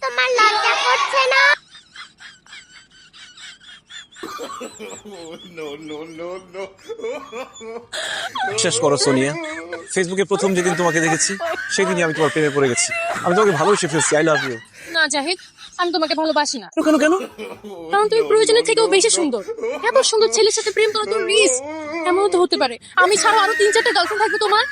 তোমার লজ্জা করছে না? বিশ্বাস করো সোনিয়া, ফেসবুকে প্রথম যেদিন তোমাকে দেখেছি সেদিনই আমি তোমার প্রেমে পড়ে গেছি। আমি তোমাকে ভালোবেসে ফেলছি। I love you. না জাহিদ, আমি তোমাকে ভালোবাসি না। কেন কেন? কারণ তুমি প্রয়োজনের থেকেও বেশি সুন্দর। এত সুন্দর ছেলের সাথে প্রেম করা তো রিস্ক। এমনও তো হতে পারে আমি ছাড়াও আরো 3-4টা গার্লফ্রেন্ড থাকবে তোমার।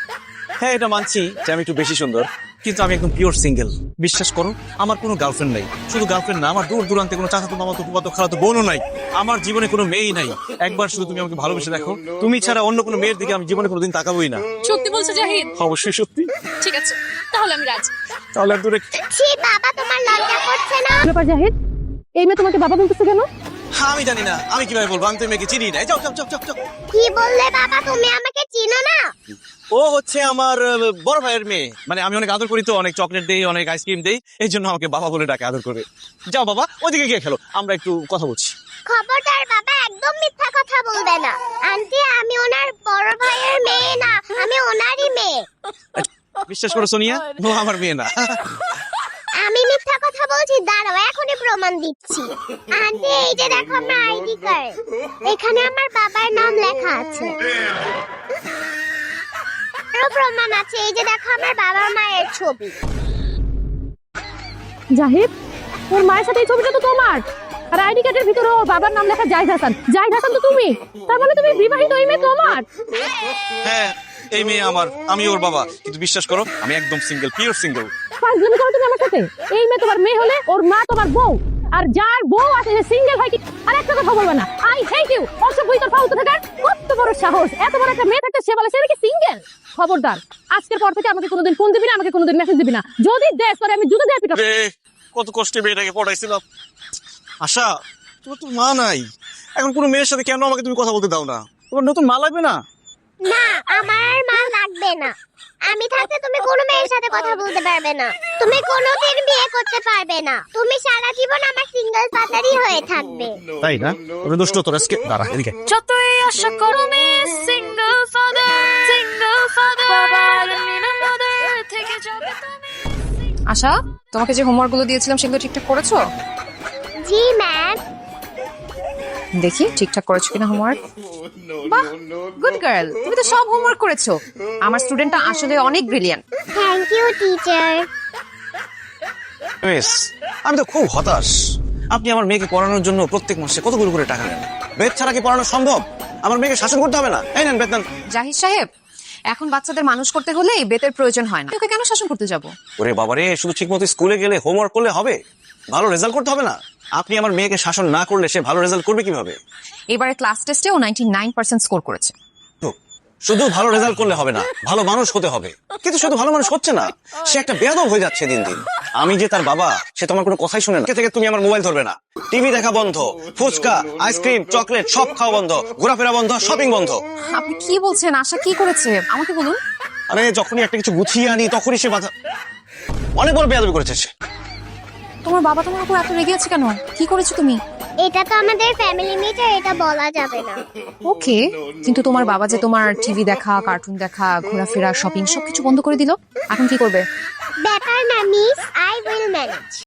হ্যাঁ, এটা মানছি যে আমি একটু বেশি সুন্দর, কিন্তু আমি একদম পিওর সিঙ্গেল। বিশ্বাস করো, আমার কোনো গার্লফ্রেন্ড নাই। শুধু গার্লফ্রেন্ড না, আমার দূর দূরান্তে কোনো চাচাতো মামাতো ফুফাতো খালাতো বোনও নাই। আমার জীবনে কোনো মেয়েই নাই। একবার শুধু তুমি আমাকে ভালোবেসে দেখো, তুমি ছাড়া অন্য কোনো মেয়ের দিকে আমি জীবনে কোনোদিন তাকাবোই না। সত্যি বলছো জাহিদ? অবশ্যই সত্যি। ঠিক আছে, তাহলে আমি রাজি। তাহলে আর দূরে। ছি বাবা, তোমার লজ্জা করছে না? ব্যাপার জাহিদ, এই মেয়ে তোমাকে বাবা বলতেছে কেন? হ্যাঁ, আমি জানি না, আমি কিভাবে বলবো? আমি তো মেয়েকে চিনি না। যাও যাও যাও যাও যাও। কি বললে বাবা? তুমি আমাকে চিনো না? ও হচ্ছে আমার বড় ভাইয়ের মেয়ে। মানে আমি অনেক আদর করি তো, অনেক চকলেট দেই, অনেক আইসক্রিম দেই, এই জন্য আমাকে বাবা বলে ডাকে আদর করে। যাও বাবা, ওইদিকে গিয়ে খেলো, আমরা একটু কথা বলছি। খবরদার বাবা, একদম মিথ্যা কথা বলবে না। আন্টি, আমি ওনার বড় ভাইয়ের মেয়ে না, আমি ওনারই মেয়ে। বিশ্বাস করো সোনিয়া, ও আমার মেয়ে না। আমি মিথ্যা কথা বলছি? দাঁড়াও, এখনই প্রমাণ দিচ্ছি। আন্টি, এই যে দেখো আমার আইডি কার্ড, এখানে আমার বাবার নাম লেখা আছে। আরো প্রমাণ আছে, এই যে দেখো আমার বাবা মায়ের ছবি। জাহিদ, ওর মায়ের সাথে এই ছবিটা তো তোমার। আর আইডি কার্ডের ভিতরে ওর বাবার নাম লেখা জাহিদ হাসান। জাহিদ হাসান তো তুমি। তার মানে তুমি বিবাহিত, এই মেয়ে তোমার। হ্যাঁ, এই মেয়ে আমার, আমি ওর বাবা। কিন্তু বিশ্বাস করো, আমি একদম সিঙ্গেল, পিওর সিঙ্গেল। ফাজলামি করো তুমি আমার সাথে। এই মেয়ে তোমার মেয়ে হলে ওর মা তোমার বউ। আর যার বউ আছে যে সিঙ্গেল হয় কি, আর একটা কথা বলবে না। I hate you. অসভ্য তোর ফালতু থাকার কত বড় সাহস! এত বড় একটা মেয়ে থাকতে সে বলে সে নাকি সিঙ্গেল। খবরদার, আজকের পর থেকে আমাকে কোনোদিন ফোন দিবি না, আমাকে কোনোদিন মেসেজ দিবি না। যদি দেশ পরে আমি জুতো দিয়ে পিটাবো। কত কষ্টে মেয়েটাকে পড়াইছিলাম। আশা, তোমার তো মা নাই। এখন কোনো মেয়ের সাথে কেন আমাকে তুমি কথা বলতে দাও না? তোমার নতুন মা লাগবে না? না, আমার আর মা লাগবে না। আমি থাকতে তুমি কোনো মেয়ের সাথে কথা বলতে পারবে না। তুমি কোনোদিন বিয়ে করতে পারবে না। তুমি সারা জীবন আমার সিঙ্গেল ফাদারই হয়ে থাকবে। তাই না? তুমি দুষ্ট তো। আজকে দাঁড়া, এদিকে। যতই আশা করো মিস সিঙ্গেল ফাদার বাবার মাদার থেকে যাবে তুমি। আশা, তোমাকে যে হোমওয়ার্ক গুলো দিয়েছিলাম সেগুলো ঠিকঠাক করেছো? জি ম্যাম। দেখি ঠিকঠাক করেছো কিনা হোমওয়ার্ক। বাহ, গুড গার্ল, তুমি তো সব হোমওয়ার্ক করেছো। আমার স্টুডেন্টটা আসলে অনেক brilliant. Thank you teacher. Miss, আমি তো খুব হতাশ। আপনি আমার মেয়েকে পড়ানোর জন্য প্রত্যেক মাসে কতগুলো করে টাকা নেন। বেদ ছাড়া কি পড়ানো সম্ভব? আমার মেয়েকে শাসন করতে হবে না? এই নেন বেতন। জাহিদ সাহেব, এখন বাচ্চাদের মানুষ করতে হলে বেতের প্রয়োজন হয় না। তোকে কেন শাসন করতে যাব? ওরে বাবারে, শুধু ঠিকমতো স্কুলে গেলে হোমওয়ার্ক করলে হবে? ভালো রেজাল্ট করতে হবে না? আপনি আমার মেয়েকে শাসন না করলে সে ভালো রেজাল্ট করবে কিভাবে? এবারে ক্লাস টেস্টে ও 99% স্কোর করেছে। শুধু ভালো রেজাল্ট করলে হবে না, ভালো মানুষ হতে হবে। কিন্তু শুধু ভালো মানুষ হচ্ছে না, সে একটা বেয়াদব হয়ে যাচ্ছে দিন দিন। আমি যে তার বাবা, সে তো আমার কোনো কথাই শুনে না। থেকে তুমি আমার মোবাইল ধরবে না, টিভি দেখা বন্ধ, ফুচকা, আইসক্রিম, চকলেট সব খাওয়া বন্ধ, ঘোরাফেরা বন্ধ, শপিং বন্ধ। আপনি কি বলছেন? আশা কি করেছে আমাকে বলুন। আরে যখনই একটা কিছু গুছিয়ে আনি তখনই সে বাধা। অনেক বড় বেয়াদবি করেছে সে। তোমার বাবা তোমার উপর এত রেগে আছে কেন? কি করেছো তুমি? এটা তো আমাদের ফ্যামিলি মিটার, এটা বলা যাবে না। ওকে, কিন্তু তোমার বাবা যে তোমার টিভি দেখা, কার্টুন দেখা, ঘোরাফেরা, শপিং সবকিছু বন্ধ করে দিল, এখন কি করবে? ব্যাপার না মিস, আই উইল ম্যানেজ।